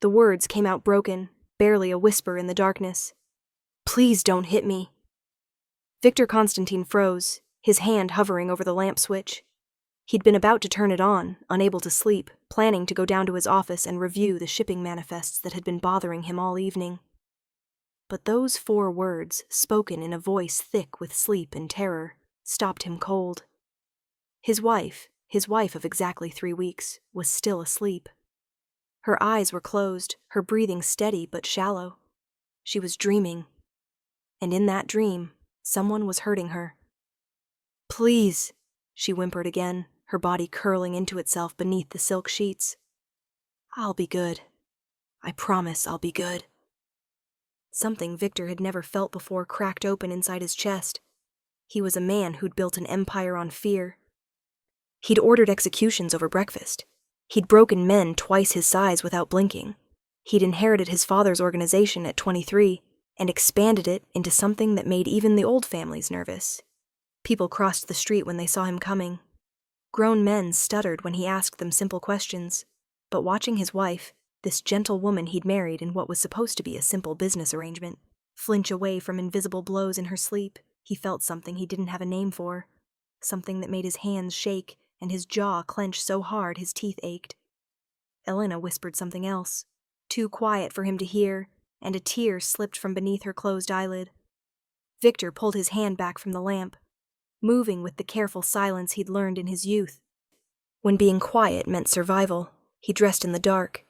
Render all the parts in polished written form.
The words came out broken, barely a whisper in the darkness. "Please don't hit me." Victor Constantine froze, his hand hovering over the lamp switch. He'd been about to turn it on, unable to sleep, planning to go down to his office and review the shipping manifests that had been bothering him all evening. But those 4 words, spoken in a voice thick with sleep and terror, stopped him cold. His wife of exactly 3 weeks, was still asleep. Her eyes were closed, her breathing steady but shallow. She was dreaming. And in that dream, someone was hurting her. "Please," she whimpered again, her body curling into itself beneath the silk sheets. "I'll be good. I promise I'll be good." Something Victor had never felt before cracked open inside his chest. He was a man who'd built an empire on fear. He'd ordered executions over breakfast. He'd broken men twice his size without blinking. He'd inherited his father's organization at 23 and expanded it into something that made even the old families nervous. People crossed the street when they saw him coming. Grown men stuttered when he asked them simple questions, but watching his wife, this gentle woman he'd married in what was supposed to be a simple business arrangement, flinch away from invisible blows in her sleep, he felt something he didn't have a name for, something that made his hands shake and his jaw clench so hard his teeth ached. Elena whispered something else, too quiet for him to hear, and a tear slipped from beneath her closed eyelid. Victor pulled his hand back from the lamp, moving with the careful silence he'd learned in his youth. When being quiet meant survival, he dressed in the dark.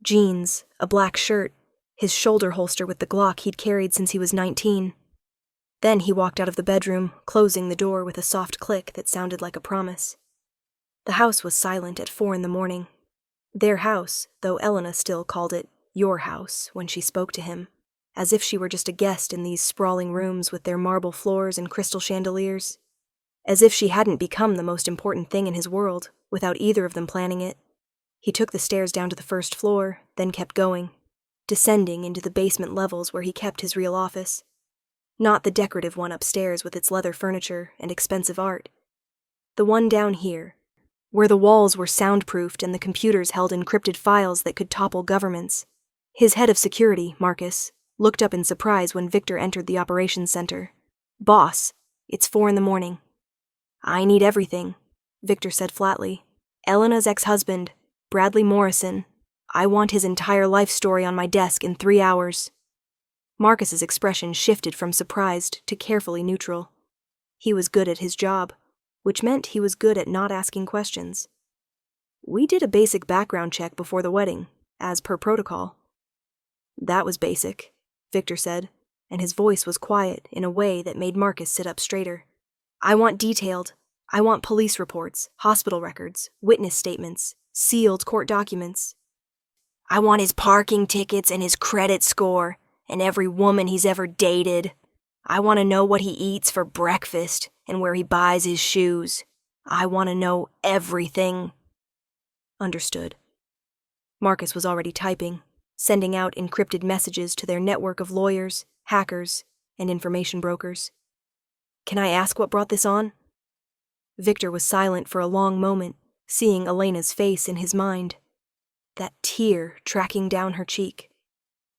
Jeans, a black shirt, his shoulder holster with the Glock he'd carried since he was 19. Then he walked out of the bedroom, closing the door with a soft click that sounded like a promise. The house was silent at 4 a.m. Their house, though Elena still called it your house when she spoke to him, as if she were just a guest in these sprawling rooms with their marble floors and crystal chandeliers. As if she hadn't become the most important thing in his world, without either of them planning it. He took the stairs down to the first floor, then kept going, descending into the basement levels where he kept his real office. Not the decorative one upstairs with its leather furniture and expensive art. The one down here, where the walls were soundproofed and the computers held encrypted files that could topple governments. His head of security, Marcus, looked up in surprise when Victor entered the operations center. "Boss, it's 4 a.m. "I need everything," Victor said flatly. "Elena's ex-husband, Bradley Morrison. I want his entire life story on my desk in 3 hours." Marcus's expression shifted from surprised to carefully neutral. He was good at his job, which meant he was good at not asking questions. "We did a basic background check before the wedding, as per protocol." "That was basic," Victor said, and his voice was quiet in a way that made Marcus sit up straighter. I want police reports, hospital records, witness statements, sealed court documents. I want his parking tickets and his credit score, and every woman he's ever dated. I want to know what he eats for breakfast and where he buys his shoes. I want to know everything." Understood. Marcus was already typing, sending out encrypted messages to their network of lawyers, hackers, and information brokers. "Can I ask what brought this on?" Victor was silent for a long moment, seeing Elena's face in his mind. That tear tracking down her cheek.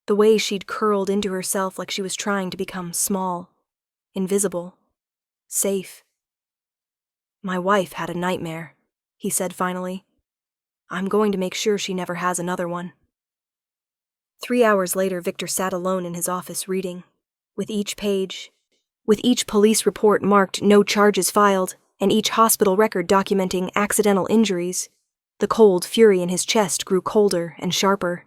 The way she'd curled into herself like she was trying to become small, invisible, safe. "My wife had a nightmare," he said finally. "I'm going to make sure she never has another one." 3 hours later, Victor sat alone in his office reading. With each police report marked "no charges filed," and each hospital record documenting accidental injuries, the cold fury in his chest grew colder and sharper.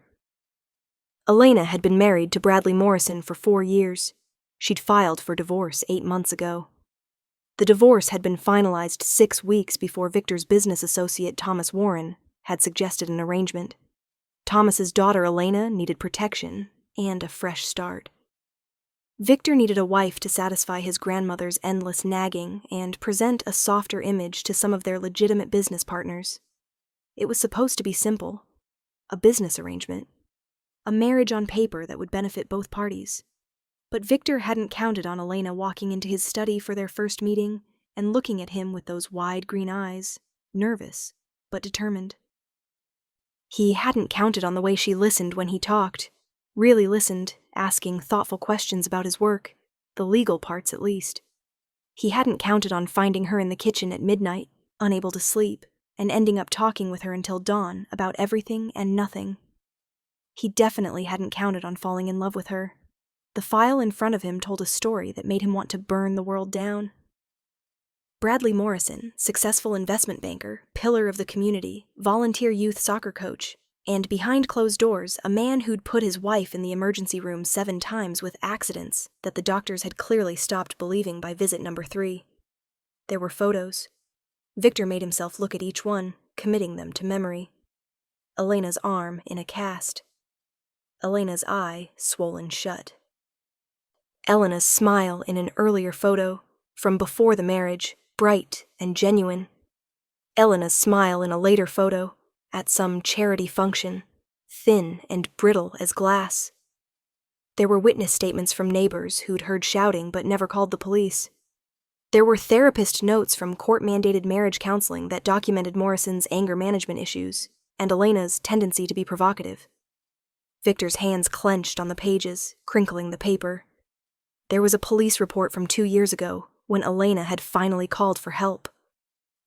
Elena had been married to Bradley Morrison for 4 years. She'd filed for divorce 8 months ago. The divorce had been finalized 6 weeks before Victor's business associate Thomas Warren had suggested an arrangement. Thomas's daughter Elena needed protection and a fresh start. Victor needed a wife to satisfy his grandmother's endless nagging and present a softer image to some of their legitimate business partners. It was supposed to be simple. A business arrangement. A marriage on paper that would benefit both parties. But Victor hadn't counted on Elena walking into his study for their first meeting and looking at him with those wide green eyes, nervous but determined. He hadn't counted on the way she listened when he talked, really listened, asking thoughtful questions about his work, the legal parts at least. He hadn't counted on finding her in the kitchen at midnight, unable to sleep, and ending up talking with her until dawn about everything and nothing. He definitely hadn't counted on falling in love with her. The file in front of him told a story that made him want to burn the world down. Bradley Morrison, successful investment banker, pillar of the community, volunteer youth soccer coach, and behind closed doors, a man who'd put his wife in the emergency room 7 times with accidents that the doctors had clearly stopped believing by visit number 3. There were photos. Victor made himself look at each one, committing them to memory. Elena's arm in a cast. Elena's eye swollen shut. Elena's smile in an earlier photo, from before the marriage, bright and genuine. Elena's smile in a later photo, at some charity function, thin and brittle as glass. There were witness statements from neighbors who'd heard shouting but never called the police. There were therapist notes from court-mandated marriage counseling that documented Morrison's anger management issues and Elena's tendency to be provocative. Victor's hands clenched on the pages, crinkling the paper. There was a police report from 2 years ago when Elena had finally called for help.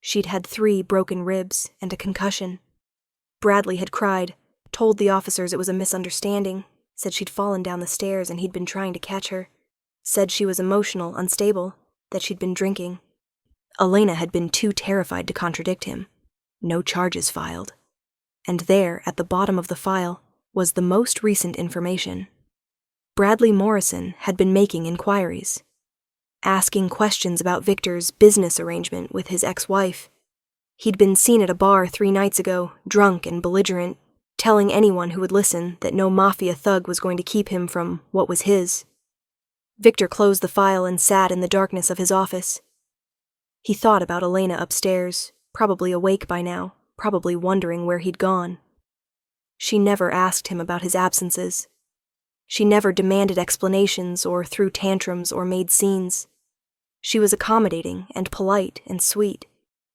She'd had 3 broken ribs and a concussion. Bradley had cried, told the officers it was a misunderstanding, said she'd fallen down the stairs and he'd been trying to catch her, said she was emotional, unstable, that she'd been drinking. Elena had been too terrified to contradict him. No charges filed. And there, at the bottom of the file, was the most recent information. Bradley Morrison had been making inquiries, asking questions about Victor's business arrangement with his ex-wife. He'd been seen at a bar 3 nights ago, drunk and belligerent, telling anyone who would listen that no Mafia thug was going to keep him from what was his. Victor closed the file and sat in the darkness of his office. He thought about Elena upstairs, probably awake by now, probably wondering where he'd gone. She never asked him about his absences. She never demanded explanations or threw tantrums or made scenes. She was accommodating and polite and sweet,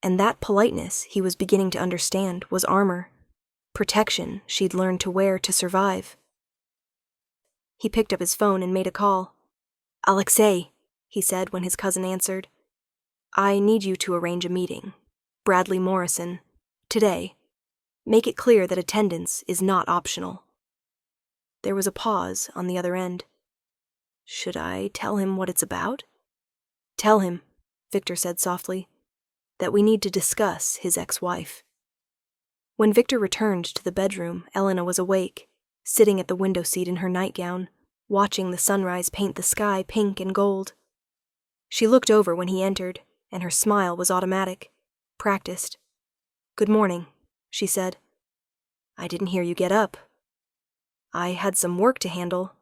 and that politeness, he was beginning to understand, was armor. Protection she'd learned to wear to survive. He picked up his phone and made a call. "Alexei," he said when his cousin answered. "I need you to arrange a meeting. Bradley Morrison. Today. Make it clear that attendance is not optional." There was a pause on the other end. "Should I tell him what it's about?" "Tell him," Victor said softly, "that we need to discuss his ex-wife." When Victor returned to the bedroom, Elena was awake, sitting at the window seat in her nightgown, watching the sunrise paint the sky pink and gold. She looked over when he entered, and her smile was automatic, practiced. "Good morning," she said. "I didn't hear you get up." "I had some work to handle."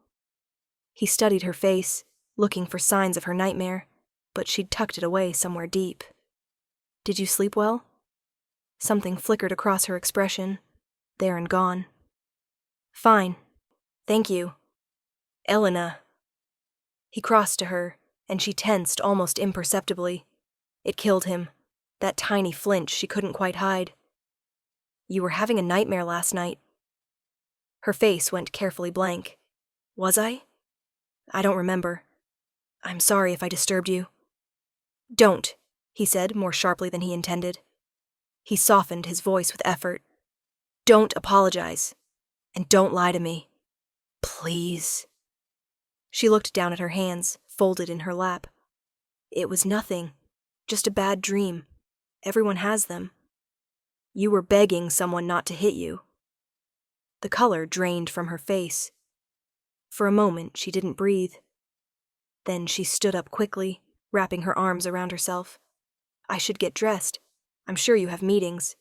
He studied her face, looking for signs of her nightmare, but she'd tucked it away somewhere deep. "Did you sleep well?" Something flickered across her expression, there and gone. "Fine. Thank you. Elena." He crossed to her, and she tensed almost imperceptibly. It killed him, that tiny flinch she couldn't quite hide. "You were having a nightmare last night." Her face went carefully blank. "Was I? I don't remember. I'm sorry if I disturbed you." "Don't," he said more sharply than he intended. He softened his voice with effort. "Don't apologize. And don't lie to me. Please." She looked down at her hands, folded in her lap. "It was nothing. Just a bad dream. Everyone has them. You were begging someone not to hit you." The color drained from her face. For a moment, she didn't breathe. Then she stood up quickly, wrapping her arms around herself. "I should get dressed. I'm sure you have meetings."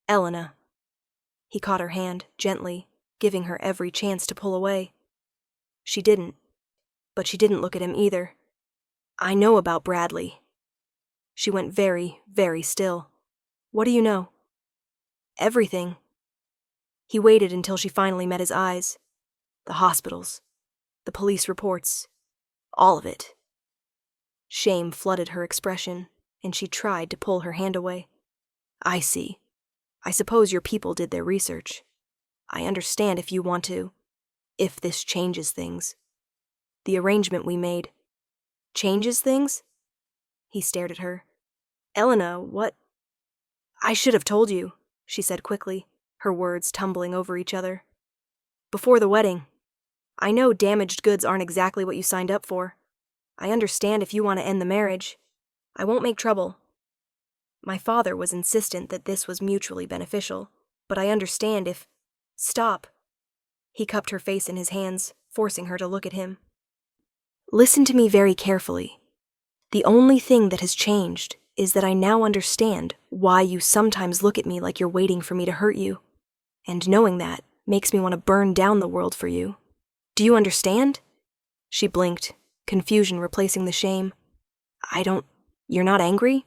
"Elena." He caught her hand, gently, giving her every chance to pull away. She didn't. But she didn't look at him either. "I know about Bradley." She went very, very still. "What do you know?" "Everything." He waited until she finally met his eyes. The hospitals. The police reports. All of it. Shame flooded her expression, and she tried to pull her hand away. "I see. I suppose your people did their research. I understand if you want to, if this changes things. The arrangement we made. Changes things? He stared at her. Elena, what? I should have told you, she said quickly, her words tumbling over each other. Before the wedding. I know damaged goods aren't exactly what you signed up for. I understand if you want to end the marriage. I won't make trouble. My father was insistent that this was mutually beneficial, but I understand if... Stop. He cupped her face in his hands, forcing her to look at him. Listen to me very carefully. The only thing that has changed is that I now understand why you sometimes look at me like you're waiting for me to hurt you. And knowing that makes me want to burn down the world for you. Do you understand? She blinked, confusion replacing the shame. You're not angry?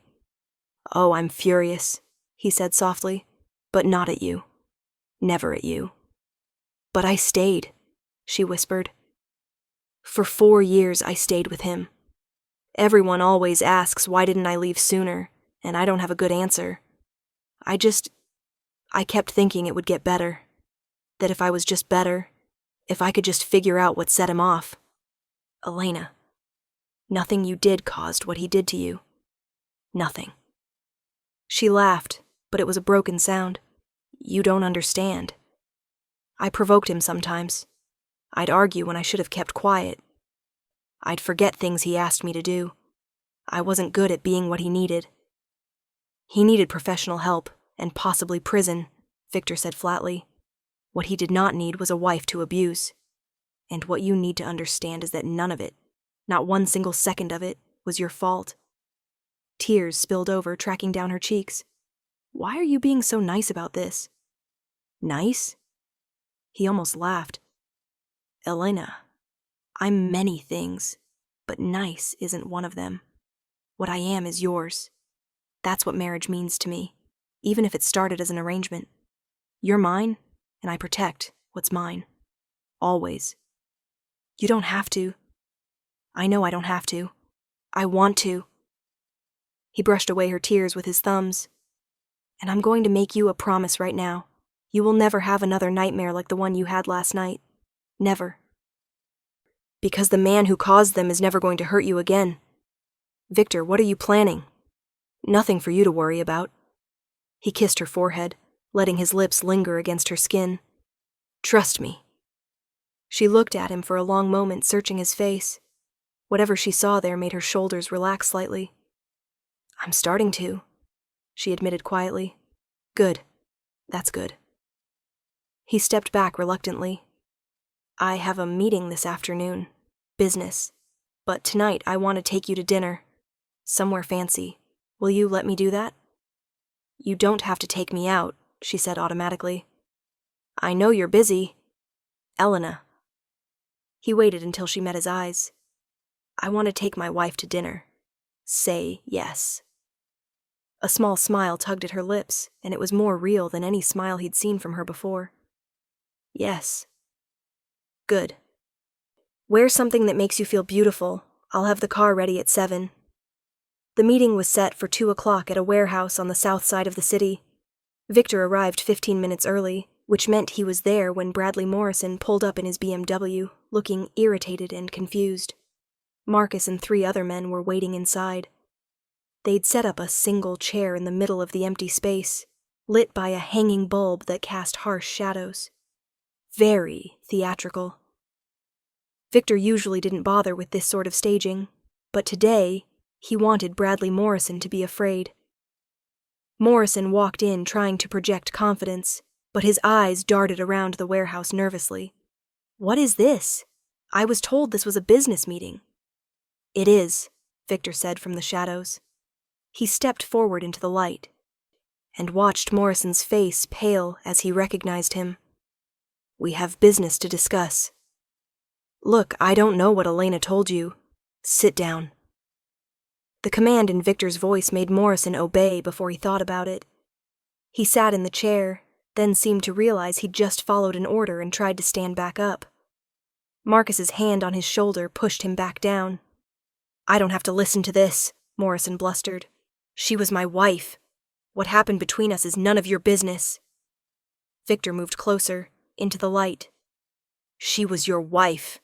Oh, I'm furious, he said softly, but not at you. Never at you. But I stayed, she whispered. For 4 years I stayed with him. Everyone always asks why didn't I leave sooner, and I don't have a good answer. I kept thinking it would get better. That if I was just better, if I could just figure out what set him off. Elena, nothing you did caused what he did to you. Nothing. She laughed, but it was a broken sound. You don't understand. I provoked him sometimes. I'd argue when I should have kept quiet. I'd forget things he asked me to do. I wasn't good at being what he needed. He needed professional help, and possibly prison, Victor said flatly. What he did not need was a wife to abuse. And what you need to understand is that none of it, not one single second of it, was your fault. Tears spilled over, tracking down her cheeks. Why are you being so nice about this? Nice? He almost laughed. Elena, I'm many things, but nice isn't one of them. What I am is yours. That's what marriage means to me, even if it started as an arrangement. You're mine, and I protect what's mine. Always. You don't have to. I know I don't have to. I want to. He brushed away her tears with his thumbs. And I'm going to make you a promise right now. You will never have another nightmare like the one you had last night. Never. Because the man who caused them is never going to hurt you again. Victor, what are you planning? Nothing for you to worry about. He kissed her forehead, letting his lips linger against her skin. Trust me. She looked at him for a long moment, searching his face. Whatever she saw there made her shoulders relax slightly. I'm starting to, she admitted quietly. Good. That's good. He stepped back reluctantly. I have a meeting this afternoon. Business. But tonight I want to take you to dinner. Somewhere fancy. Will you let me do that? You don't have to take me out, she said automatically. I know you're busy. Elena. He waited until she met his eyes. I want to take my wife to dinner. Say yes. A small smile tugged at her lips, and it was more real than any smile he'd seen from her before. Yes. Good. Wear something that makes you feel beautiful. I'll have the car ready at 7. The meeting was set for 2 o'clock at a warehouse on the south side of the city. Victor arrived 15 minutes early, which meant he was there when Bradley Morrison pulled up in his BMW, looking irritated and confused. Marcus and 3 other men were waiting inside. They'd set up a single chair in the middle of the empty space, lit by a hanging bulb that cast harsh shadows. Very theatrical. Victor usually didn't bother with this sort of staging, but today he wanted Bradley Morrison to be afraid. Morrison walked in trying to project confidence, but his eyes darted around the warehouse nervously. What is this? I was told this was a business meeting. It is, Victor said from the shadows. He stepped forward into the light and watched Morrison's face pale as he recognized him. We have business to discuss. Look, I don't know what Elena told you. Sit down. The command in Victor's voice made Morrison obey before he thought about it. He sat in the chair, then seemed to realize he'd just followed an order and tried to stand back up. Marcus's hand on his shoulder pushed him back down. I don't have to listen to this, Morrison blustered. She was my wife. What happened between us is none of your business. Victor moved closer, into the light. She was your wife.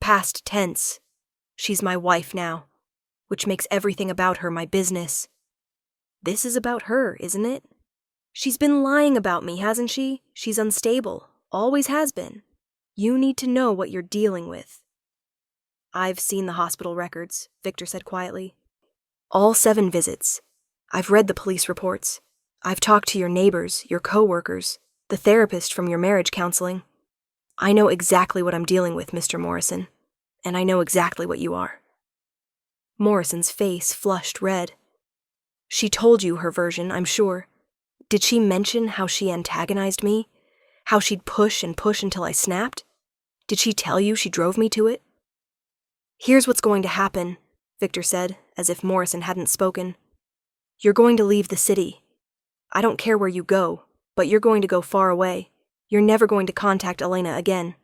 Past tense. She's my wife now, which makes everything about her my business. This is about her, isn't it? She's been lying about me, hasn't she? She's unstable. Always has been. You need to know what you're dealing with. I've seen the hospital records, Victor said quietly. All 7 visits. I've read the police reports. I've talked to your neighbors, your co-workers, the therapist from your marriage counseling. I know exactly what I'm dealing with, Mr. Morrison, and I know exactly what you are. Morrison's face flushed red. She told you her version, I'm sure. Did she mention how she antagonized me? How she'd push and push until I snapped? Did she tell you she drove me to it? Here's what's going to happen, Victor said, as if Morrison hadn't spoken. You're going to leave the city. I don't care where you go, but you're going to go far away. You're never going to contact Elena again.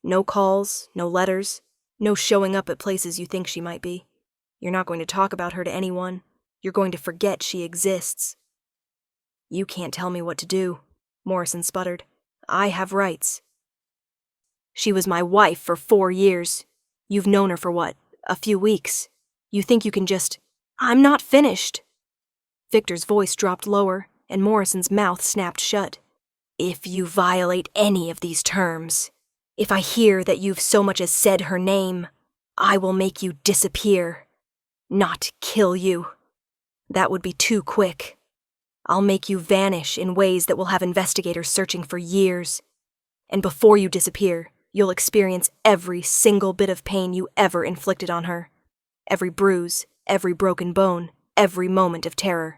No calls, no letters, no showing up at places you think she might be. You're not going to talk about her to anyone. You're going to forget she exists. You can't tell me what to do, Morrison sputtered. I have rights. She was my wife for 4 years. You've known her for what, a few weeks? You think you can just... I'm not finished. Victor's voice dropped lower, and Morrison's mouth snapped shut. If you violate any of these terms, if I hear that you've so much as said her name, I will make you disappear, not kill you. That would be too quick. I'll make you vanish in ways that will have investigators searching for years. And before you disappear, you'll experience every single bit of pain you ever inflicted on her. Every bruise, every broken bone, every moment of terror.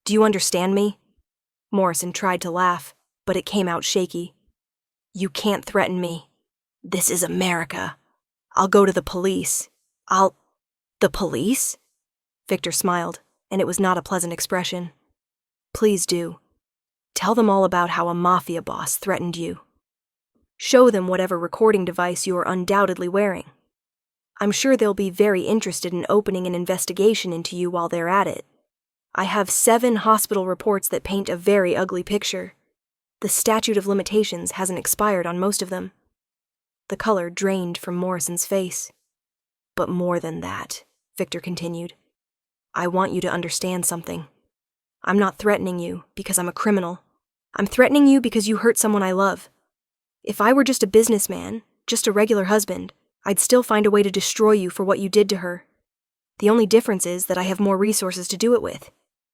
Do you understand me? Morrison tried to laugh, but it came out shaky. You can't threaten me. This is America. I'll go to the police. The police? Victor smiled, and it was not a pleasant expression. Please do. Tell them all about how a Mafia boss threatened you. Show them whatever recording device you are undoubtedly wearing. I'm sure they'll be very interested in opening an investigation into you while they're at it. I have 7 hospital reports that paint a very ugly picture. The statute of limitations hasn't expired on most of them. The color drained from Morrison's face. But more than that, Victor continued, I want you to understand something. I'm not threatening you because I'm a criminal. I'm threatening you because you hurt someone I love. If I were just a businessman, just a regular husband, I'd still find a way to destroy you for what you did to her. The only difference is that I have more resources to do it with.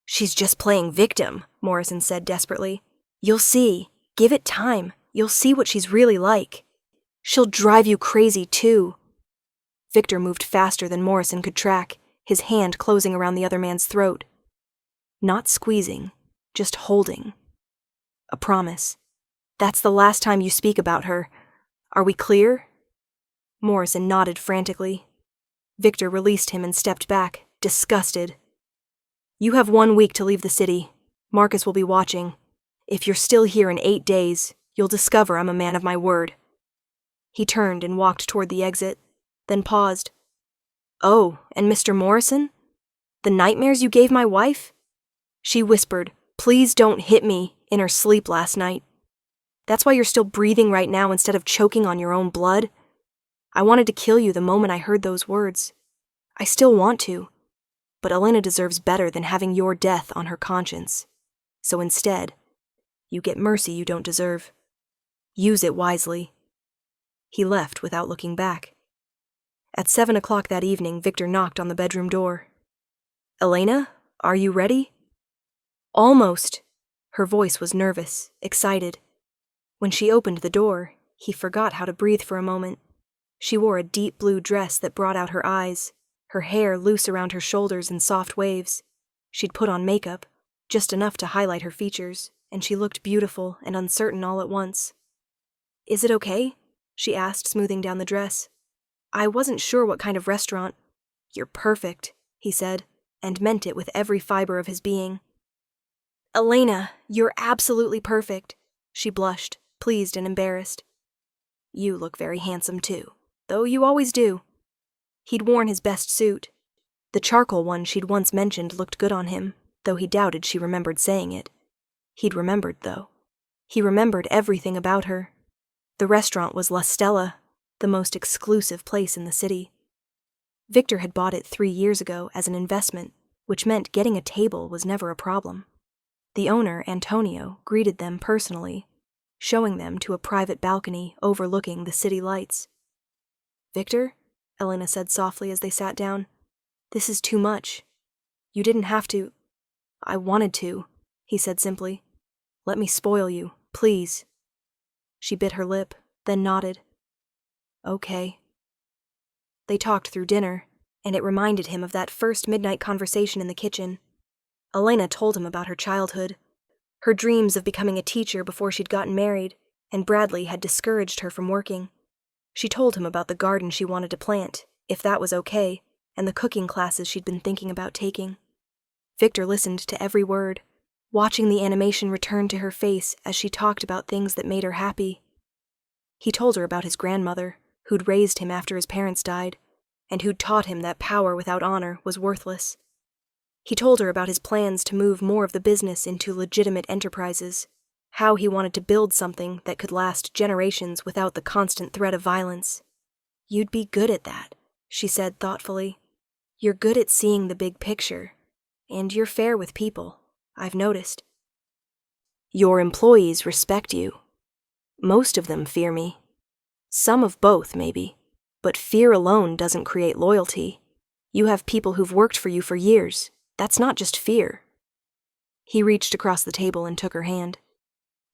She's just playing victim, Morrison said desperately. You'll see. Give it time. You'll see what she's really like. She'll drive you crazy, too. Victor moved faster than Morrison could track, his hand closing around the other man's throat. Not squeezing, just holding. A promise. That's the last time you speak about her. Are we clear? Morrison nodded frantically. Victor released him and stepped back, disgusted. You have 1 week to leave the city. Marcus will be watching. If you're still here in 8 days, you'll discover I'm a man of my word. He turned and walked toward the exit, then paused. Oh, and Mr. Morrison? The nightmares you gave my wife? She whispered, "Please don't hit me," in her sleep last night. That's why you're still breathing right now instead of choking on your own blood. I wanted to kill you the moment I heard those words. I still want to. But Elena deserves better than having your death on her conscience. So instead, you get mercy you don't deserve. Use it wisely. He left without looking back. At 7 o'clock that evening, Victor knocked on the bedroom door. Elena, are you ready? Almost. Her voice was nervous, excited. When she opened the door, he forgot how to breathe for a moment. She wore a deep blue dress that brought out her eyes, her hair loose around her shoulders in soft waves. She'd put on makeup, just enough to highlight her features, and she looked beautiful and uncertain all at once. Is it okay? She asked, smoothing down the dress. I wasn't sure what kind of restaurant. You're perfect, he said, and meant it with every fiber of his being. Elena, you're absolutely perfect, she blushed, pleased and embarrassed. You look very handsome too, though you always do. He'd worn his best suit. The charcoal one she'd once mentioned looked good on him, though he doubted she remembered saying it. He'd remembered, though. He remembered everything about her. The restaurant was La Stella, the most exclusive place in the city. Victor had bought it 3 years ago as an investment, which meant getting a table was never a problem. The owner, Antonio, greeted them personally, showing them to a private balcony overlooking the city lights. "Victor," Elena said softly as they sat down, "this is too much. You didn't have to." "I wanted to," he said simply. "Let me spoil you, please." She bit her lip, then nodded. "Okay." They talked through dinner, and it reminded him of that first midnight conversation in the kitchen. Elena told him about her childhood, her dreams of becoming a teacher before she'd gotten married, and Bradley had discouraged her from working. She told him about the garden she wanted to plant, if that was okay, and the cooking classes she'd been thinking about taking. Victor listened to every word, watching the animation return to her face as she talked about things that made her happy. He told her about his grandmother, who'd raised him after his parents died, and who'd taught him that power without honor was worthless. He told her about his plans to move more of the business into legitimate enterprises, how he wanted to build something that could last generations without the constant threat of violence. "You'd be good at that," she said thoughtfully. "You're good at seeing the big picture, and you're fair with people, I've noticed. Your employees respect you. Most of them fear me. Some of both, maybe, but fear alone doesn't create loyalty. You have people who've worked for you for years. That's not just fear." He reached across the table and took her hand.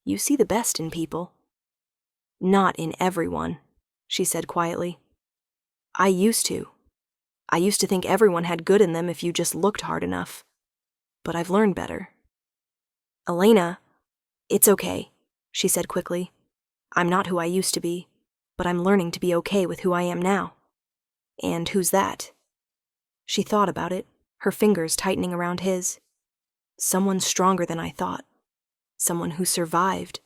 "You see the best in people." "Not in everyone," she said quietly. I used to. I used to think everyone had good in them if you just looked hard enough. But I've learned better." "Elena, it's okay," she said quickly. "I'm not who I used to be, but I'm learning to be okay with who I am now." "And who's that?" She thought about it, her fingers tightening around his. "Someone stronger than I thought. Someone who survived.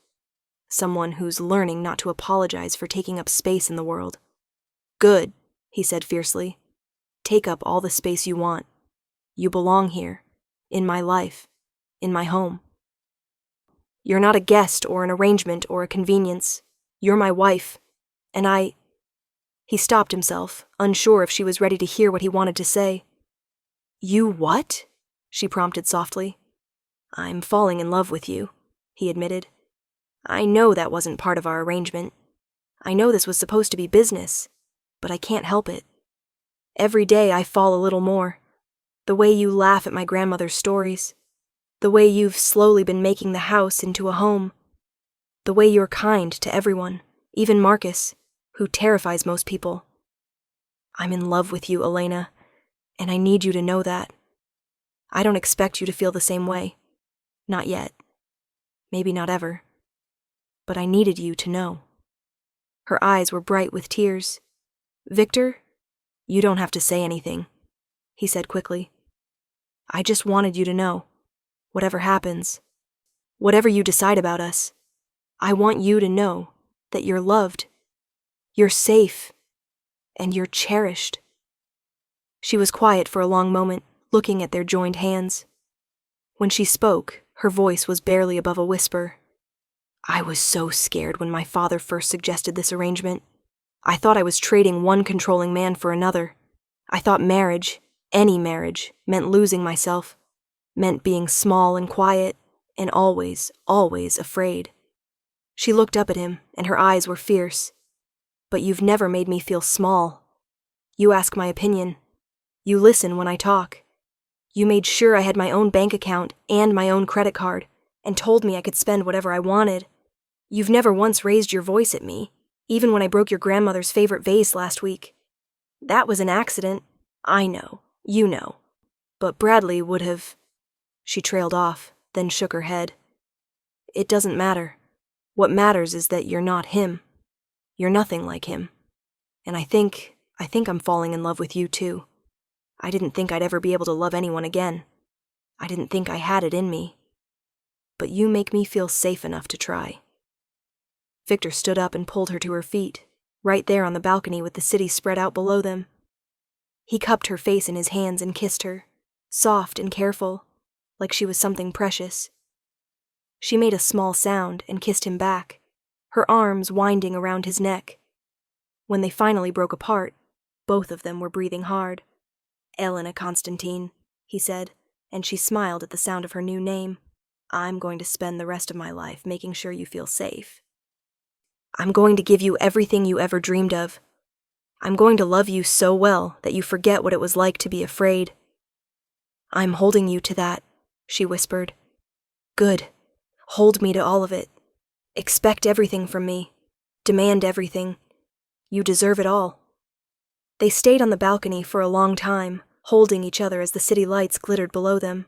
Someone who's learning not to apologize for taking up space in the world." "Good," he said fiercely. "Take up all the space you want. You belong here, in my life, in my home. You're not a guest or an arrangement or a convenience. You're my wife, and I—" He stopped himself, unsure if she was ready to hear what he wanted to say. "You what?" she prompted softly. "I'm falling in love with you," he admitted. "I know that wasn't part of our arrangement. I know this was supposed to be business, but I can't help it. Every day I fall a little more. The way you laugh at my grandmother's stories. The way you've slowly been making the house into a home. The way you're kind to everyone, even Marcus, who terrifies most people. I'm in love with you, Elena, and I need you to know that. I don't expect you to feel the same way. Not yet. Maybe not ever. But I needed you to know." Her eyes were bright with tears. "Victor, you don't have to say anything," he said quickly. "I just wanted you to know, whatever happens, whatever you decide about us, I want you to know that you're loved, you're safe, and you're cherished." She was quiet for a long moment, looking at their joined hands. When she spoke, her voice was barely above a whisper. "I was so scared when my father first suggested this arrangement. I thought I was trading one controlling man for another. I thought marriage, any marriage, meant losing myself, meant being small and quiet, and always, always afraid." She looked up at him, and her eyes were fierce. "But you've never made me feel small. You ask my opinion. You listen when I talk. You made sure I had my own bank account and my own credit card, and told me I could spend whatever I wanted. You've never once raised your voice at me, even when I broke your grandmother's favorite vase last week. That was an accident. I know. You know. But Bradley would have—" She trailed off, then shook her head. "It doesn't matter. What matters is that you're not him. You're nothing like him. And I think I'm falling in love with you too. I didn't think I'd ever be able to love anyone again. I didn't think I had it in me. But you make me feel safe enough to try." Victor stood up and pulled her to her feet, right there on the balcony with the city spread out below them. He cupped her face in his hands and kissed her, soft and careful, like she was something precious. She made a small sound and kissed him back, her arms winding around his neck. When they finally broke apart, both of them were breathing hard. "Elena Constantine," he said, and she smiled at the sound of her new name. "I'm going to spend the rest of my life making sure you feel safe. I'm going to give you everything you ever dreamed of. I'm going to love you so well that you forget what it was like to be afraid." "I'm holding you to that," she whispered. "Good. Hold me to all of it. Expect everything from me. Demand everything. You deserve it all." They stayed on the balcony for a long time, holding each other as the city lights glittered below them.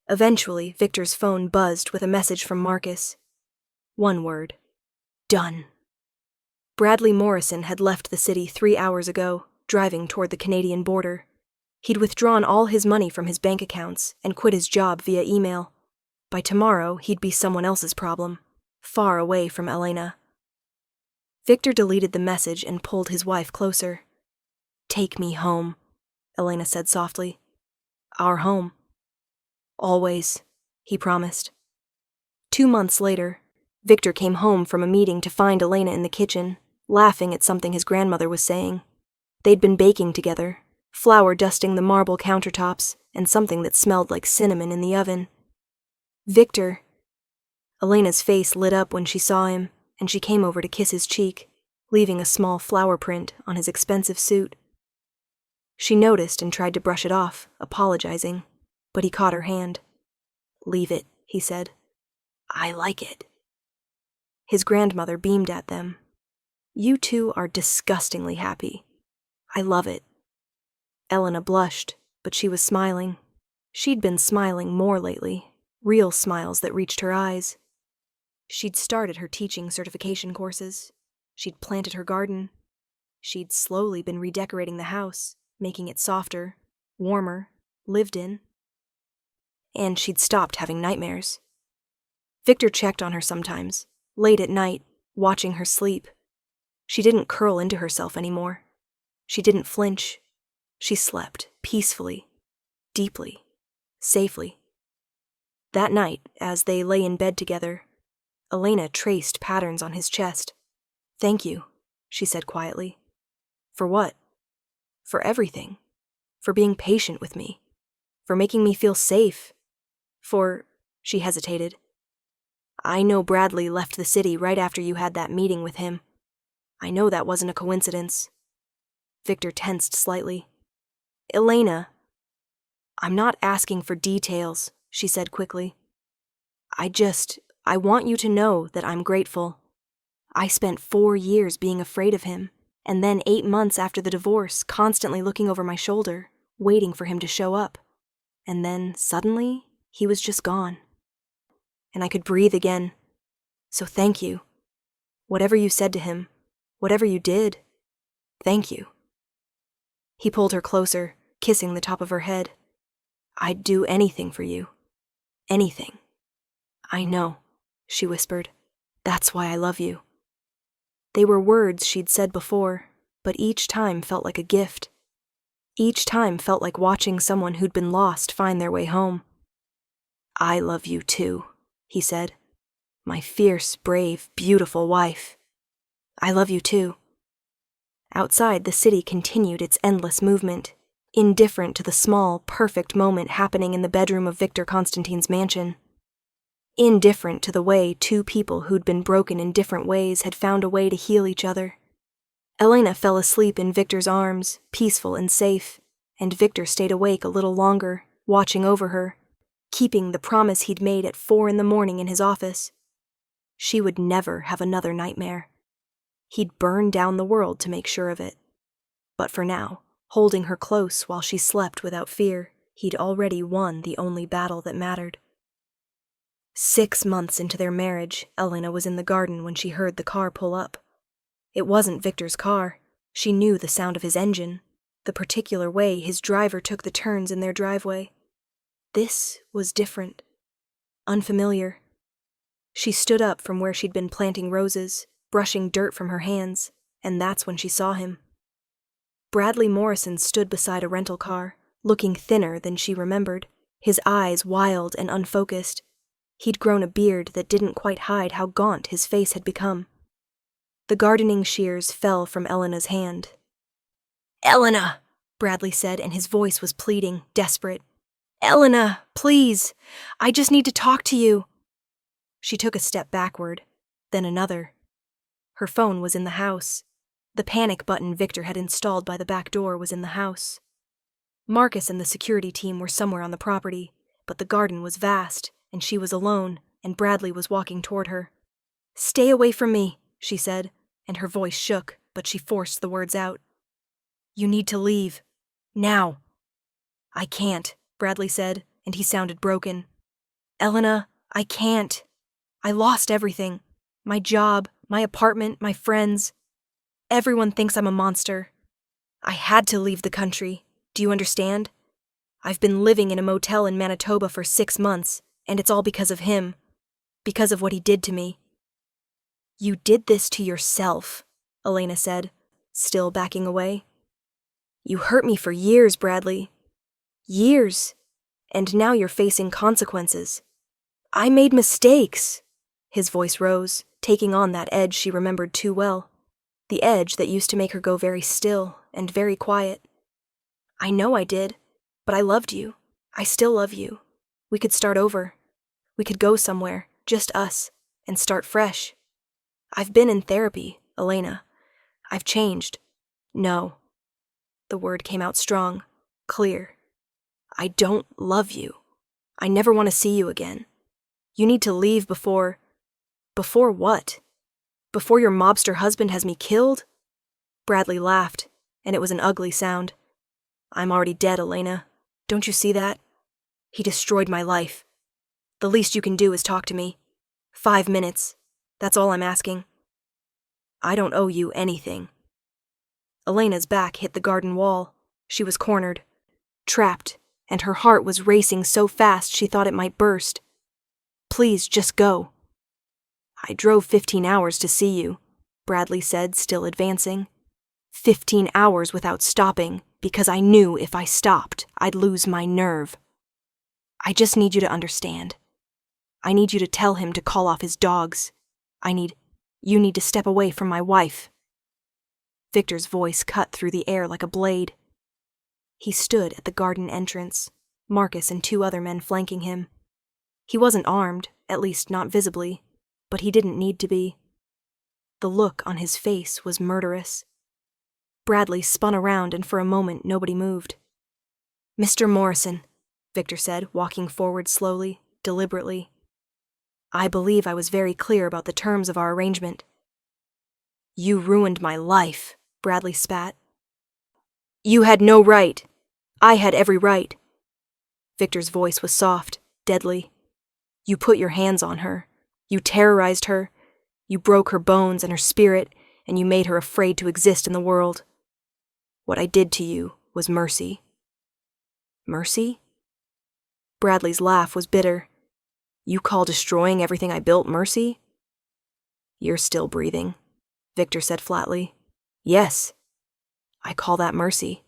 Eventually, Victor's phone buzzed with a message from Marcus. One word. Done. Bradley Morrison had left the city 3 hours ago, driving toward the Canadian border. He'd withdrawn all his money from his bank accounts and quit his job via email. By tomorrow, he'd be someone else's problem, far away from Elena. Victor deleted the message and pulled his wife closer. "Take me home," Elena said softly. "Our home." "Always," he promised. 2 months later, Victor came home from a meeting to find Elena in the kitchen, laughing at something his grandmother was saying. They'd been baking together, flour dusting the marble countertops, and something that smelled like cinnamon in the oven. "Victor." Elena's face lit up when she saw him, and she came over to kiss his cheek, leaving a small flower print on his expensive suit. She noticed and tried to brush it off, apologizing, but he caught her hand. "Leave it," he said. "I like it." His grandmother beamed at them. "You two are disgustingly happy. I love it." Elena blushed, but she was smiling. She'd been smiling more lately, real smiles that reached her eyes. She'd started her teaching certification courses. She'd planted her garden. She'd slowly been redecorating the house, making it softer, warmer, lived in. And she'd stopped having nightmares. Victor checked on her sometimes, late at night, watching her sleep. She didn't curl into herself anymore. She didn't flinch. She slept peacefully, deeply, safely. That night, as they lay in bed together, Elena traced patterns on his chest. "Thank you," she said quietly. "For what?" "For everything. For being patient with me. For making me feel safe. For—" she hesitated. "I know Bradley left the city right after you had that meeting with him. I know that wasn't a coincidence." Victor tensed slightly. "Elena." "I'm not asking for details," she said quickly. I want you to know that I'm grateful. I spent 4 years being afraid of him, and then 8 months after the divorce, constantly looking over my shoulder, waiting for him to show up. And then, suddenly, he was just gone. And I could breathe again. So thank you. Whatever you said to him, whatever you did, thank you." He pulled her closer, kissing the top of her head. "I'd do anything for you. Anything." "I know," she whispered. "That's why I love you." They were words she'd said before, but each time felt like a gift. Each time felt like watching someone who'd been lost find their way home. "I love you too," he said. "My fierce, brave, beautiful wife. I love you too." Outside, the city continued its endless movement, indifferent to the small, perfect moment happening in the bedroom of Victor Constantine's mansion. Indifferent to the way 2 people who'd been broken in different ways had found a way to heal each other. Elena fell asleep in Victor's arms, peaceful and safe, and Victor stayed awake a little longer, watching over her, keeping the promise he'd made at 4 a.m. in his office. She would never have another nightmare. He'd burn down the world to make sure of it. But for now, holding her close while she slept without fear, he'd already won the only battle that mattered. 6 months into their marriage, Elena was in the garden when she heard the car pull up. It wasn't Victor's car. She knew the sound of his engine, the particular way his driver took the turns in their driveway. This was different. Unfamiliar. She stood up from where she'd been planting roses, brushing dirt from her hands, and that's when she saw him. Bradley Morrison stood beside a rental car, looking thinner than she remembered, his eyes wild and unfocused. He'd grown a beard that didn't quite hide how gaunt his face had become. The gardening shears fell from Elena's hand. "Elena," Bradley said, and his voice was pleading, desperate. "Elena, please, I just need to talk to you." She took a step backward, then another. Her phone was in the house. The panic button Victor had installed by the back door was in the house. Marcus and the security team were somewhere on the property, but the garden was vast, and she was alone, and Bradley was walking toward her. "Stay away from me," she said, and her voice shook, but she forced the words out. "You need to leave. Now." "I can't," Bradley said, and he sounded broken. "Elena, I can't. I lost everything. My job, my apartment, my friends. Everyone thinks I'm a monster. I had to leave the country. Do you understand? I've been living in a motel in Manitoba for 6 months, and it's all because of him. Because of what he did to me." "You did this to yourself," Elena said, still backing away. "You hurt me for years, Bradley. Years. And now you're facing consequences. I made mistakes." His voice rose, taking on that edge she remembered too well. The edge that used to make her go very still and very quiet. "I know I did, but I loved you. I still love you. We could start over. We could go somewhere, just us, and start fresh. I've been in therapy, Elena. I've changed." "No." The word came out strong, clear. "I don't love you. I never want to see you again. You need to leave before..." "Before what? Before your mobster husband has me killed?" Bradley laughed, and it was an ugly sound. "I'm already dead, Elena. Don't you see that? He destroyed my life. The least you can do is talk to me. 5 minutes. That's all I'm asking." "I don't owe you anything." Elena's back hit the garden wall. She was cornered, trapped, and her heart was racing so fast she thought it might burst. "Please, just go." "I drove 15 hours to see you," Bradley said, still advancing. 15 hours without stopping, because I knew if I stopped, I'd lose my nerve. "I just need you to understand. I need you to tell him to call off his dogs. You need to step away from my wife." Victor's voice cut through the air like a blade. He stood at the garden entrance, Marcus and 2 other men flanking him. He wasn't armed, at least not visibly, but he didn't need to be. The look on his face was murderous. Bradley spun around, and for a moment nobody moved. "Mr. Morrison," Victor said, walking forward slowly, deliberately. "I believe I was very clear about the terms of our arrangement." "You ruined my life," Bradley spat. "You had no right. I had every right." Victor's voice was soft, deadly. "You put your hands on her. You terrorized her. You broke her bones and her spirit, and you made her afraid to exist in the world. What I did to you was mercy." "Mercy?" Bradley's laugh was bitter. "You call destroying everything I built mercy?" "You're still breathing," Victor said flatly. "Yes. I call that mercy."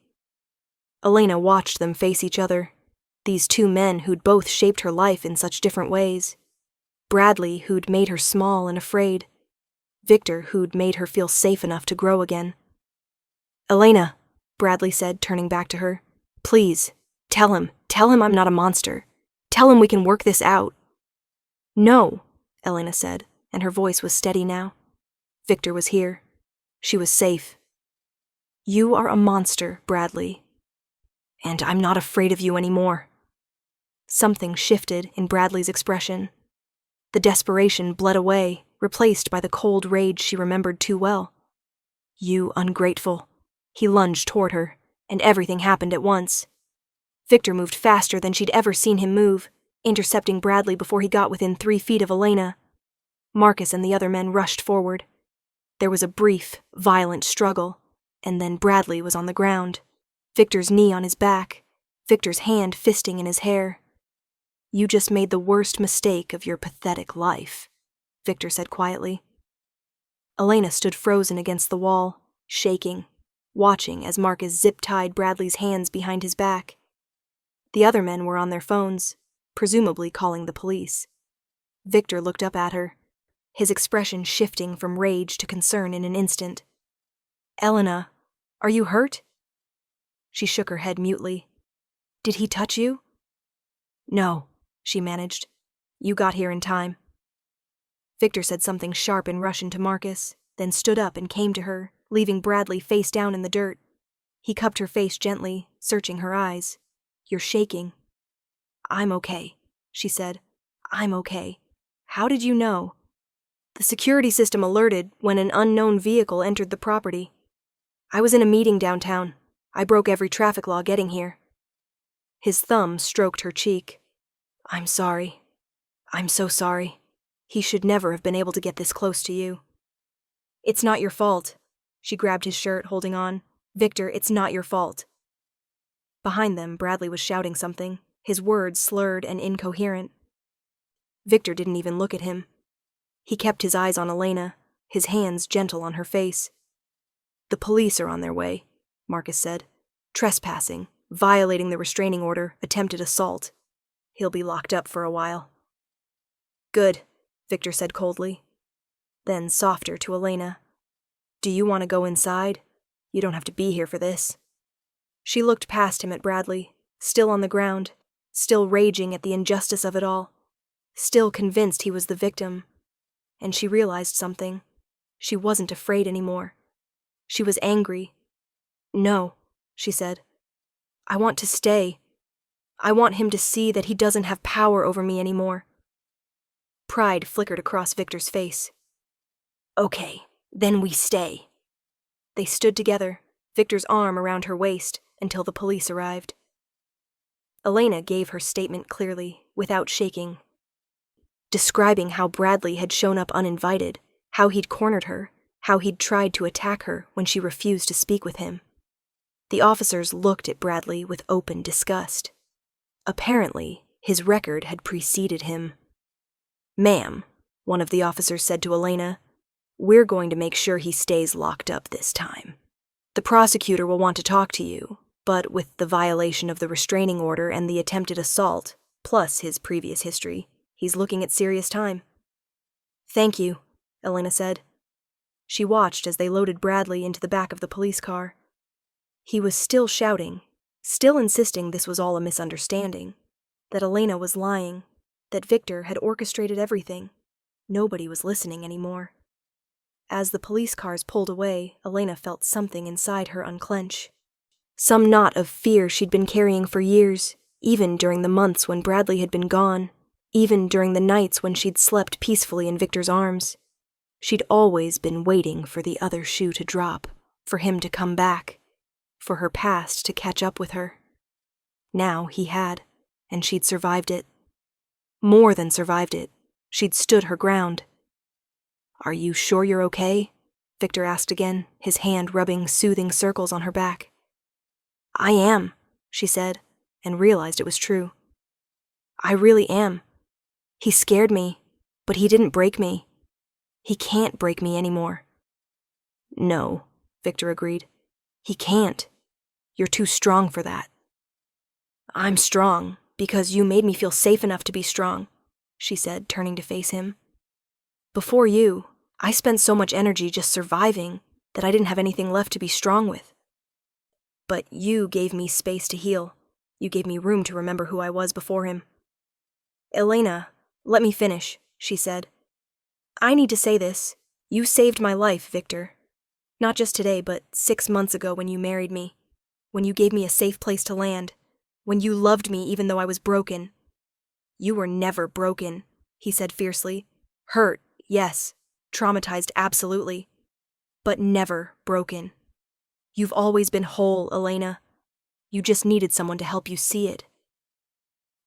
Elena watched them face each other, these 2 men who'd both shaped her life in such different ways. Bradley, who'd made her small and afraid. Victor, who'd made her feel safe enough to grow again. "Elena," Bradley said, turning back to her. "Please, tell him I'm not a monster. Tell him we can work this out." "No," Elena said, and her voice was steady now. Victor was here. She was safe. "You are a monster, Bradley. And I'm not afraid of you anymore." Something shifted in Bradley's expression. The desperation bled away, replaced by the cold rage she remembered too well. "You ungrateful." He lunged toward her, and everything happened at once. Victor moved faster than she'd ever seen him move, intercepting Bradley before he got within 3 feet of Elena. Marcus and the other men rushed forward. There was a brief, violent struggle, and then Bradley was on the ground, Victor's knee on his back, Victor's hand fisting in his hair. "You just made the worst mistake of your pathetic life," Victor said quietly. Elena stood frozen against the wall, shaking, watching as Marcus zip-tied Bradley's hands behind his back. The other men were on their phones, presumably calling the police. Victor looked up at her, his expression shifting from rage to concern in an instant. "Elena, are you hurt?" She shook her head mutely. "Did he touch you?" "No," she managed. "You got here in time." Victor said something sharp in Russian to Marcus, then stood up and came to her, leaving Bradley face down in the dirt. He cupped her face gently, searching her eyes. "You're shaking." "I'm okay," she said. "I'm okay. How did you know?" "The security system alerted when an unknown vehicle entered the property. I was in a meeting downtown. I broke every traffic law getting here." His thumb stroked her cheek. "I'm sorry. I'm so sorry. He should never have been able to get this close to you." "It's not your fault." She grabbed his shirt, holding on. "Victor, it's not your fault." Behind them, Bradley was shouting something, his words slurred and incoherent. Victor didn't even look at him. He kept his eyes on Elena, his hands gentle on her face. "The police are on their way," Marcus said. "Trespassing, violating the restraining order, attempted assault. He'll be locked up for a while." "Good," Victor said coldly. Then, softer to Elena, "Do you want to go inside? You don't have to be here for this." She looked past him at Bradley, still on the ground, still raging at the injustice of it all, still convinced he was the victim. And she realized something. She wasn't afraid anymore. She was angry. "No," she said. "I want to stay. I want him to see that he doesn't have power over me anymore." Pride flickered across Victor's face. "Okay, then we stay." They stood together, Victor's arm around her waist, until the police arrived. Elena gave her statement clearly, without shaking, describing how Bradley had shown up uninvited, how he'd cornered her, how he'd tried to attack her when she refused to speak with him. The officers looked at Bradley with open disgust. Apparently, his record had preceded him. "Ma'am," one of the officers said to Elena, "we're going to make sure he stays locked up this time. The prosecutor will want to talk to you, but with the violation of the restraining order and the attempted assault, plus his previous history, he's looking at serious time." "Thank you," Elena said. She watched as they loaded Bradley into the back of the police car. He was still shouting, still insisting this was all a misunderstanding, that Elena was lying, that Victor had orchestrated everything. Nobody was listening anymore. As the police cars pulled away, Elena felt something inside her unclench. Some knot of fear she'd been carrying for years, even during the months when Bradley had been gone, even during the nights when she'd slept peacefully in Victor's arms. She'd always been waiting for the other shoe to drop, for him to come back, for her past to catch up with her. Now he had, and she'd survived it. More than survived it. She'd stood her ground. "Are you sure you're okay?" Victor asked again, his hand rubbing soothing circles on her back. "I am," she said, and realized it was true. "I really am. He scared me, but he didn't break me. He can't break me anymore." "No," Victor agreed. "He can't. You're too strong for that." "I'm strong because you made me feel safe enough to be strong," she said, turning to face him. "Before you, I spent so much energy just surviving that I didn't have anything left to be strong with. But you gave me space to heal. You gave me room to remember who I was before him." "Elena, let me finish," she said. "I need to say this. You saved my life, Victor. Not just today, but 6 months ago when you married me, when you gave me a safe place to land, when you loved me even though I was broken." "You were never broken," he said fiercely. "Hurt, yes. Traumatized, absolutely. But never broken. You've always been whole, Elena. You just needed someone to help you see it."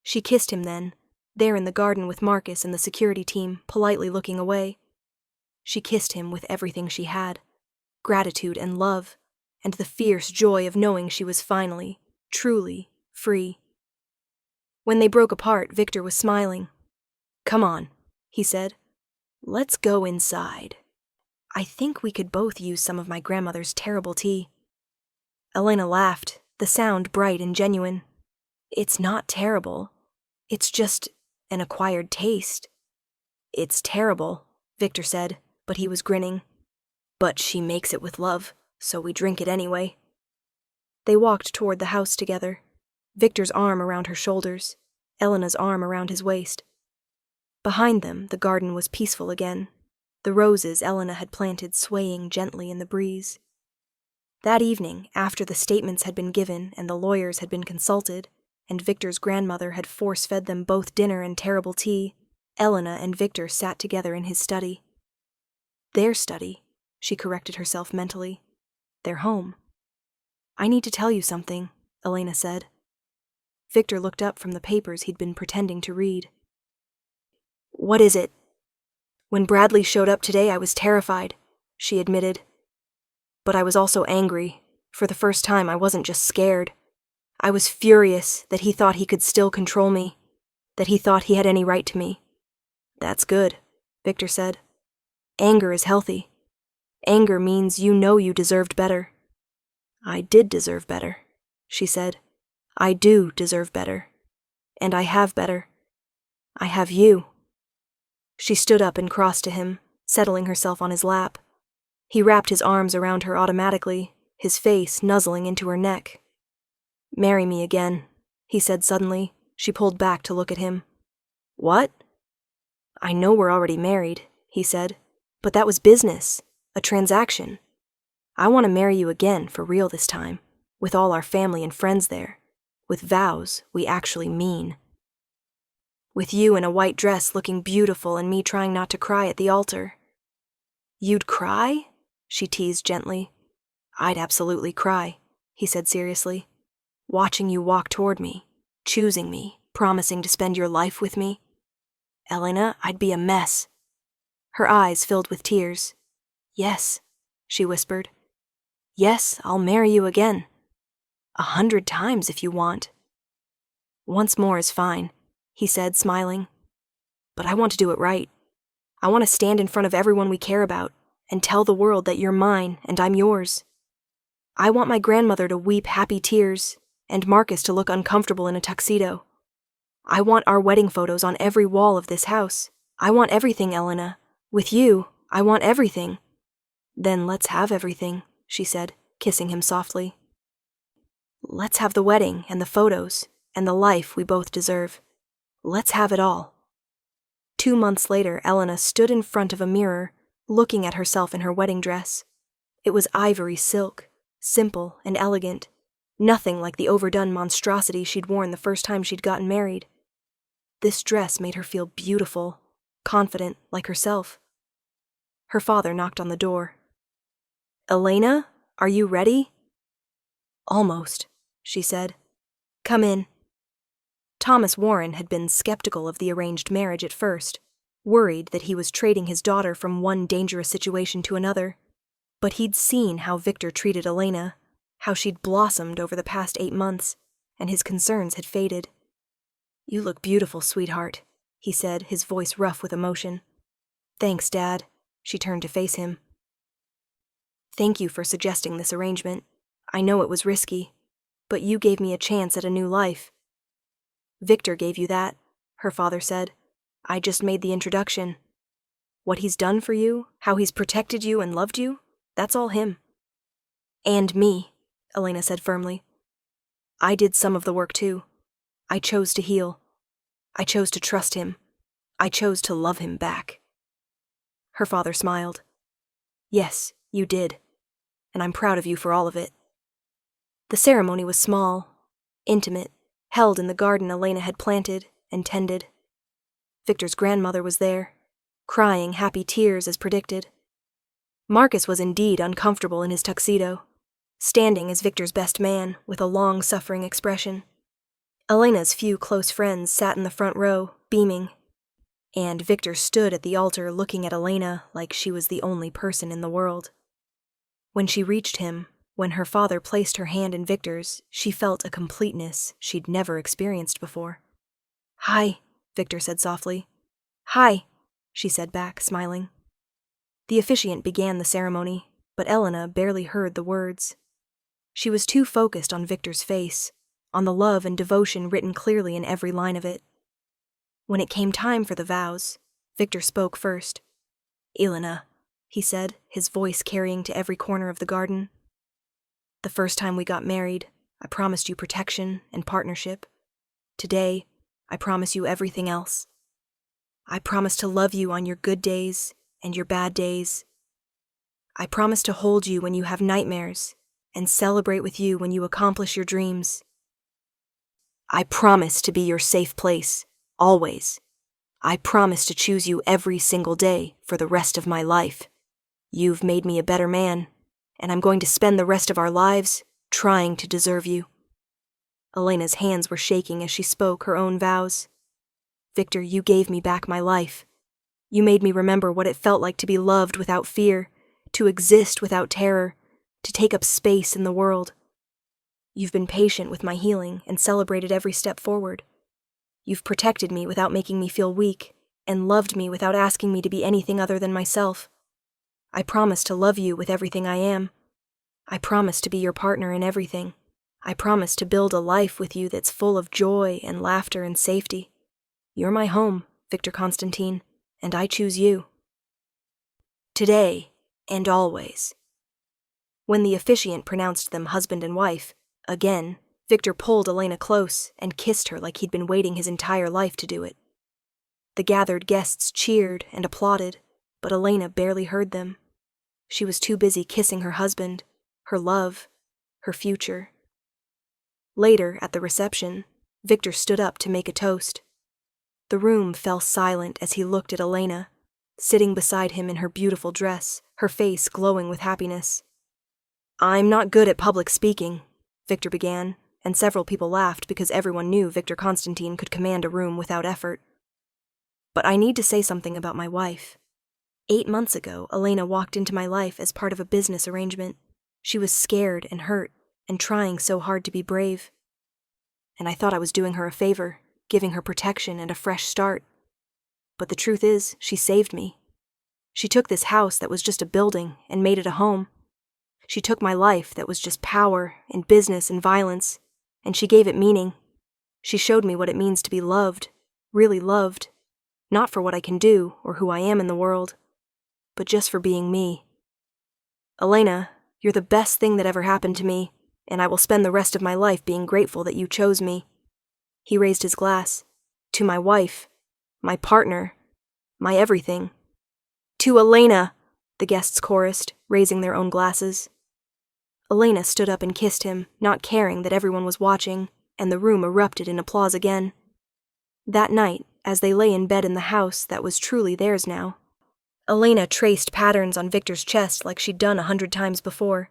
She kissed him then, there in the garden with Marcus and the security team, politely looking away. She kissed him with everything she had, gratitude and love, and the fierce joy of knowing she was finally, truly, free. When they broke apart, Victor was smiling. "Come on," he said. "Let's go inside. I think we could both use some of my grandmother's terrible tea." Elena laughed, the sound bright and genuine. It's not terrible. It's just an acquired taste. It's terrible, Victor said, but he was grinning. But she makes it with love, so we drink it anyway. They walked toward the house together, Victor's arm around her shoulders, Elena's arm around his waist. Behind them, the garden was peaceful again, the roses Elena had planted swaying gently in the breeze. That evening, after the statements had been given and the lawyers had been consulted, and Victor's grandmother had force-fed them both dinner and terrible tea, Elena and Victor sat together in his study. Their study, she corrected herself mentally. Their home. I need to tell you something, Elena said. Victor looked up from the papers he'd been pretending to read. What is it? When Bradley showed up today, I was terrified, she admitted. But I was also angry. For the first time, I wasn't just scared. I was furious that he thought he could still control me, that he thought he had any right to me. That's good, Victor said. Anger is healthy. Anger means you know you deserved better. I did deserve better, she said. I do deserve better. And I have better. I have you. She stood up and crossed to him, settling herself on his lap. He wrapped his arms around her automatically, his face nuzzling into her neck. Marry me again, he said suddenly. She pulled back to look at him. What? I know we're already married, he said, but that was business, a transaction. I want to marry you again for real this time, with all our family and friends there, with vows we actually mean. With you in a white dress looking beautiful and me trying not to cry at the altar. You'd cry? She teased gently. I'd absolutely cry, he said seriously. Watching you walk toward me, choosing me, promising to spend your life with me. Elena, I'd be a mess. Her eyes filled with tears. Yes, she whispered. Yes, I'll marry you again. 100 times if you want. Once more is fine, he said, smiling. But I want to do it right. I want to stand in front of everyone we care about and tell the world that you're mine and I'm yours. I want my grandmother to weep happy tears and Marcus to look uncomfortable in a tuxedo. I want our wedding photos on every wall of this house. I want everything, Elena. With you, I want everything. Then let's have everything, she said, kissing him softly. Let's have the wedding and the photos and the life we both deserve. Let's have it all. 2 months later, Elena stood in front of a mirror, looking at herself in her wedding dress. It was ivory silk, simple and elegant, nothing like the overdone monstrosity she'd worn the first time she'd gotten married. This dress made her feel beautiful, confident, like herself. Her father knocked on the door. Elena, are you ready? Almost, she said. Come in. Thomas Warren had been skeptical of the arranged marriage at first, worried that he was trading his daughter from one dangerous situation to another. But he'd seen how Victor treated Elena, how she'd blossomed over the past 8 months, and his concerns had faded. You look beautiful, sweetheart, he said, his voice rough with emotion. Thanks, Dad. She turned to face him. Thank you for suggesting this arrangement. I know it was risky, but you gave me a chance at a new life. Victor gave you that, her father said. I just made the introduction. What he's done for you, how he's protected you and loved you, that's all him. And me, Elena said firmly. I did some of the work too. I chose to heal. I chose to trust him. I chose to love him back. Her father smiled. Yes, you did, and I'm proud of you for all of it. The ceremony was small, intimate, held in the garden Elena had planted and tended. Victor's grandmother was there, crying happy tears as predicted. Marcus was indeed uncomfortable in his tuxedo, standing as Victor's best man with a long-suffering expression. Elena's few close friends sat in the front row, beaming, and Victor stood at the altar looking at Elena like she was the only person in the world. When she reached him, when her father placed her hand in Victor's, she felt a completeness she'd never experienced before. Hi, Victor said softly. Hi, she said back, smiling. The officiant began the ceremony, but Elena barely heard the words. She was too focused on Victor's face, on the love and devotion written clearly in every line of it. When it came time for the vows, Victor spoke first. "Elena," he said, his voice carrying to every corner of the garden. "The first time we got married, I promised you protection and partnership. Today, I promise you everything else. I promise to love you on your good days and your bad days. I promise to hold you when you have nightmares and celebrate with you when you accomplish your dreams. I promise to be your safe place, always. I promise to choose you every single day for the rest of my life. You've made me a better man, and I'm going to spend the rest of our lives trying to deserve you." Elena's hands were shaking as she spoke her own vows. "Victor, you gave me back my life. You made me remember what it felt like to be loved without fear, to exist without terror, to take up space in the world. You've been patient with my healing and celebrated every step forward. You've protected me without making me feel weak, and loved me without asking me to be anything other than myself. I promise to love you with everything I am. I promise to be your partner in everything. I promise to build a life with you that's full of joy and laughter and safety. You're my home, Victor Constantine, and I choose you. Today and always." When the officiant pronounced them husband and wife, again, Victor pulled Elena close and kissed her like he'd been waiting his entire life to do it. The gathered guests cheered and applauded, but Elena barely heard them. She was too busy kissing her husband, her love, her future. Later, at the reception, Victor stood up to make a toast. The room fell silent as he looked at Elena, sitting beside him in her beautiful dress, her face glowing with happiness. "I'm not good at public speaking," Victor began, and several people laughed because everyone knew Victor Constantine could command a room without effort. "But I need to say something about my wife. 8 months ago, Elena walked into my life as part of a business arrangement. She was scared and hurt, and trying so hard to be brave. And I thought I was doing her a favor, giving her protection and a fresh start. But the truth is, she saved me. She took this house that was just a building and made it a home. She took my life that was just power and business and violence, and she gave it meaning. She showed me what it means to be loved, really loved, not for what I can do or who I am in the world, but just for being me. Elena, you're the best thing that ever happened to me, and I will spend the rest of my life being grateful that you chose me." He raised his glass. "To my wife, my partner, my everything." "To Elena," the guests chorused, raising their own glasses. Elena stood up and kissed him, not caring that everyone was watching, and the room erupted in applause again. That night, as they lay in bed in the house that was truly theirs now, Elena traced patterns on Victor's chest like she'd done 100 times before.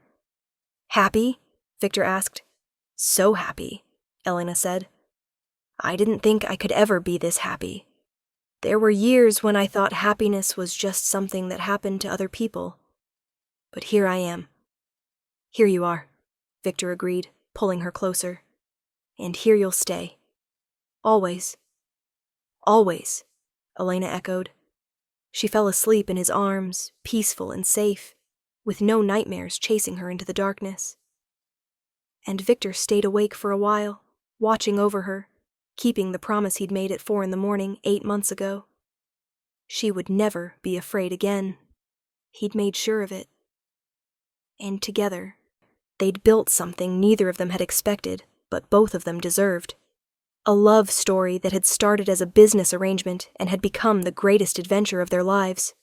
"Happy?" Victor asked. "So happy," Elena said. "I didn't think I could ever be this happy. There were years when I thought happiness was just something that happened to other people. But here I am." "Here you are," Victor agreed, pulling her closer. "And here you'll stay. Always." "Always," Elena echoed. She fell asleep in his arms, peaceful and safe, with no nightmares chasing her into the darkness. And Victor stayed awake for a while, watching over her, keeping the promise he'd made at 4 a.m. 8 months ago. She would never be afraid again. He'd made sure of it. And together, they'd built something neither of them had expected, but both of them deserved. A love story that had started as a business arrangement and had become the greatest adventure of their lives.